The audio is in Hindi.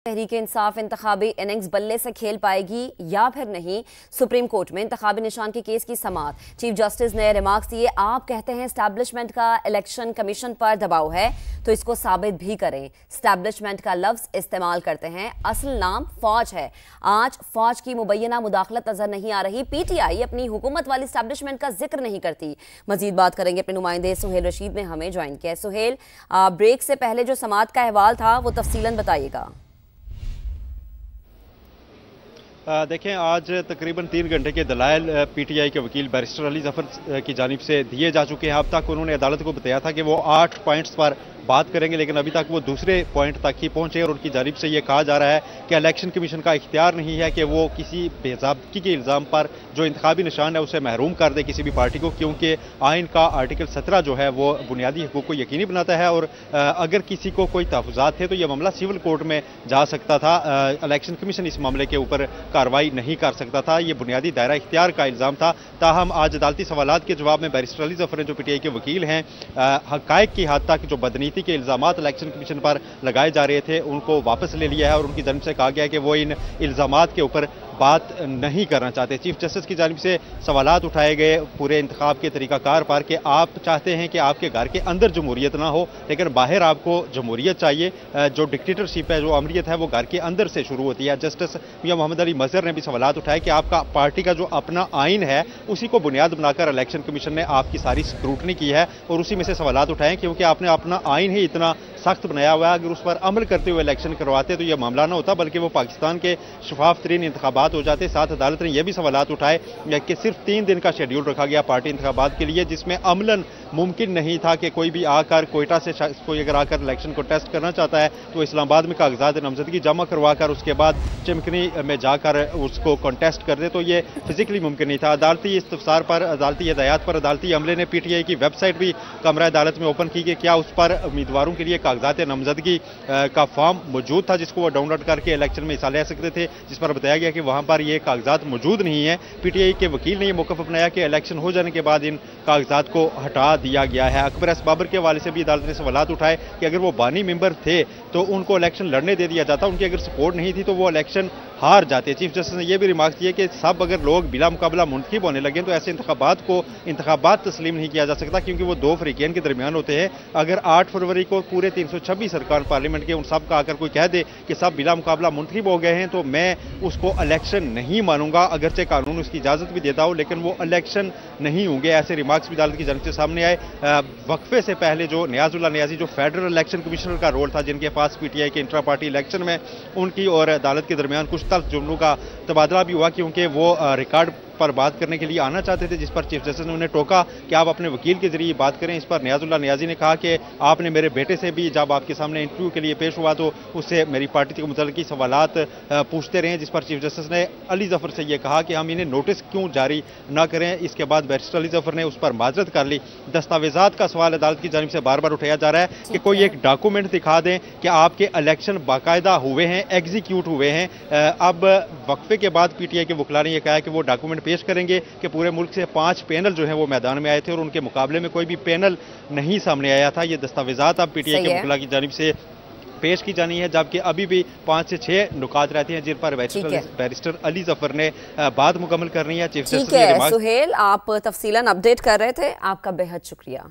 तहरीक इंसाफ इंतखाबी इनिंग्स बल्ले से खेल पाएगी या फिर नहीं। सुप्रीम कोर्ट में इंतखाबी निशान के केस की समाअत। चीफ जस्टिस ने रिमार्क्स दिए। आप कहते हैं एस्टैब्लिशमेंट का इलेक्शन कमीशन पर दबाव है तो इसको साबित भी करें। एस्टैब्लिशमेंट का लफ्ज इस्तेमाल करते हैं, असल नाम फौज है। आज फौज की मुबैना मुदाखलत नजर नहीं आ रही। पीटीआई अपनी हुकूमत वाली एस्टैब्लिशमेंट का जिक्र नहीं करती। मजीद बात करेंगे अपने नुमाइंदे सुहेल रशीद ने हमें ज्वाइन किया। सुहेल, ब्रेक से पहले जो समाअत का अहवाल था वो तफसीलन बताइएगा। देखें, आज तकरीबन 3 घंटे के दलाइल पीटीआई के वकील बैरिस्टर अली जफर की जानिब से दिए जा चुके हैं। अब तक उन्होंने अदालत को बताया था कि वो 8 पॉइंट्स पर बात करेंगे, लेकिन अभी तक वो दूसरे पॉइंट तक ही पहुंचे और उनकी जानिब से ये कहा जा रहा है कि इलेक्शन कमीशन का इख्तियार नहीं है कि वो किसी बेज़ाब्तगी के इल्ज़ाम पर जो इंतखाबी निशान है उसे महरूम कर दे किसी भी पार्टी को, क्योंकि आइन का आर्टिकल 17 जो है वो बुनियादी हकूक़ को यकीनी बनाता है और अगर किसी को कोई तहफ़्फ़ुज़ात थे तो यह मामला सिविल कोर्ट में जा सकता था। इलेक्शन कमीशन इस मामले के ऊपर कार्रवाई नहीं कर सकता था। ये बुनियादी दायरा इख्तियार का इल्ज़ाम था। ताहम आज अदालती सवालात के जवाब में बैरिस्टर अली जफर जो पीटीआई के वकील हैं, हक़ाइक़ की हद तक जो बदनीति के इल्जामात इलेक्शन कमीशन पर लगाए जा रहे थे उनको वापस ले लिया है और उनकी जानिब से कहा गया है कि वो इन इल्जामात के ऊपर बात नहीं करना चाहते। चीफ जस्टिस की जानिब से सवालात उठाए गए पूरे इंतखाब के तरीकाकार पर कि आप चाहते हैं कि आपके घर के अंदर जमहूरियत ना हो, लेकिन बाहर आपको जमहूरियत चाहिए। जो डिक्टेटरशिप है, जो अमरीत है, वो घर के अंदर से शुरू होती है। जस्टिस मियां मोहम्मद अली मजहर ने भी सवालात उठाए कि आपका पार्टी का जो अपना आइन है उसी को बुनियाद बनाकर इलेक्शन कमीशन ने आपकी सारी स्क्रूटनी की है और उसी में से सवालात उठाए क्योंकि आपने अपना आइन ही इतना सख्त बनाया हुआ है। अगर उस पर अमल करते हुए इलेक्शन करवाते तो यह मामला ना होता, बल्कि वो पाकिस्तान के शफाफ तरीन इंतखाबात हो जाते। साथ अदालत ने यह भी सवालात उठाए कि सिर्फ 3 दिन का शेड्यूल रखा गया पार्टी इंतखाबात के लिए, जिसमें अमलन मुमकिन नहीं था कि कोई भी आकर कोयटा से कोई अगर आकर इलेक्शन को टेस्ट करना चाहता है तो इस्लामाबाद में कागजात नामजदगी जमा करवा कर उसके बाद चिमकनी में जाकर उसको कॉन्टेस्ट कर दे, तो ये फिजिकली मुमकिन नहीं था। अदालती इस्तफसार पर, अदालती हिदायत पर अदालती अमले ने पीटीआई की वेबसाइट भी कमरा अदालत में ओपन की कि क्या उस पर उम्मीदवारों के लिए कागजात नामजदगी का फॉर्म मौजूद था जिसको वो डाउनलोड करके इलेक्शन में हिस्सा ले सकते थे, जिस पर बताया गया कि वहां पर ये कागजात मौजूद नहीं है। पीटीआई के वकील ने यह मौक़िफ़ अपनाया कि इलेक्शन हो जाने के बाद इन कागजात को हटा दिया गया है। अकबर एस बाबर के हवाले से भी अदालत ने सवालात उठाए कि अगर वो बानी मेंबर थे तो उनको इलेक्शन लड़ने दे दिया जाता, उनकी अगर सपोर्ट नहीं थी तो वो इलेक्शन हार जाते। चीफ जस्टिस ने यह भी रिमार्क दिए कि सब अगर लोग बिला मुकाबला मुंतखब होने लगे तो ऐसे इंतखाबात तस्लीम नहीं किया जा सकता, क्योंकि वो 2 फरीकैन के दरमियान होते हैं। अगर 8 फरवरी को पूरे 326 सरकार पार्लियामेंट के उन सब का आकर कोई कह दे कि सब बिला मुकाबला मुंतखब हो गए हैं तो मैं उसको इलेक्शन नहीं मानूंगा, अगरचे कानून उसकी इजाजत भी देता हो, लेकिन वो इलेक्शन नहीं होंगे। ऐसे रिमार्क्स भी अदालत की जानिब से सामने आए। वक्फे से पहले जो नियाजुल्ला नियाजी जो फेडरल इलेक्शन कमिश्नर का रोल था, जिनके पास पीटीआई के इंट्रा पार्टी इलेक्शन में उनकी और अदालत के दरमियान कुछ तल्ख जुमलों का तबादला भी हुआ, क्योंकि वो रिकॉर्ड पर बात करने के लिए आना चाहते थे, जिस पर चीफ जस्टिस ने उन्हें टोका कि आप अपने वकील के जरिए बात करें। इस पर नियाजुल्ला नियाजी ने कहा कि आपने मेरे बेटे से भी जब आपके सामने इंटरव्यू के लिए पेश हुआ तो उससे मेरी पार्टी के मुतल्लिक़ सवालात पूछते रहे, जिस पर चीफ जस्टिस ने अली जफर से यह कहा कि हम इन्हें नोटिस क्यों जारी न करें। इसके बाद बैरिस्टर अली जफर ने उस पर माजरत कर ली। दस्तावेजात का सवाल अदालत की जानिब से बार बार उठाया जा रहा है कि कोई एक डॉक्यूमेंट दिखा दें कि आपके इलेक्शन बाकायदा हुए हैं, एग्जीक्यूट हुए हैं। अब वक्फे के बाद पीटीआई के वकला ने यह कहा कि वो डॉक्यूमेंट पेश करेंगे कि पूरे मुल्क से 5 पैनल जो है वो मैदान में आए थे और उनके मुकाबले में कोई भी पैनल नहीं सामने आया था। ये दस्तावेजात अब पीटीआई के वकला की जानिब से पेश की जानी है, जबकि अभी भी 5 से 6 नुकात रहते हैं जिन पर बैरिस्टर अली जफर ने बात मुकम्मल करनी है। चीफ जस्टिस ने सुहेल, आप तफसीलन अपडेट कर रहे थे, आपका बेहद शुक्रिया।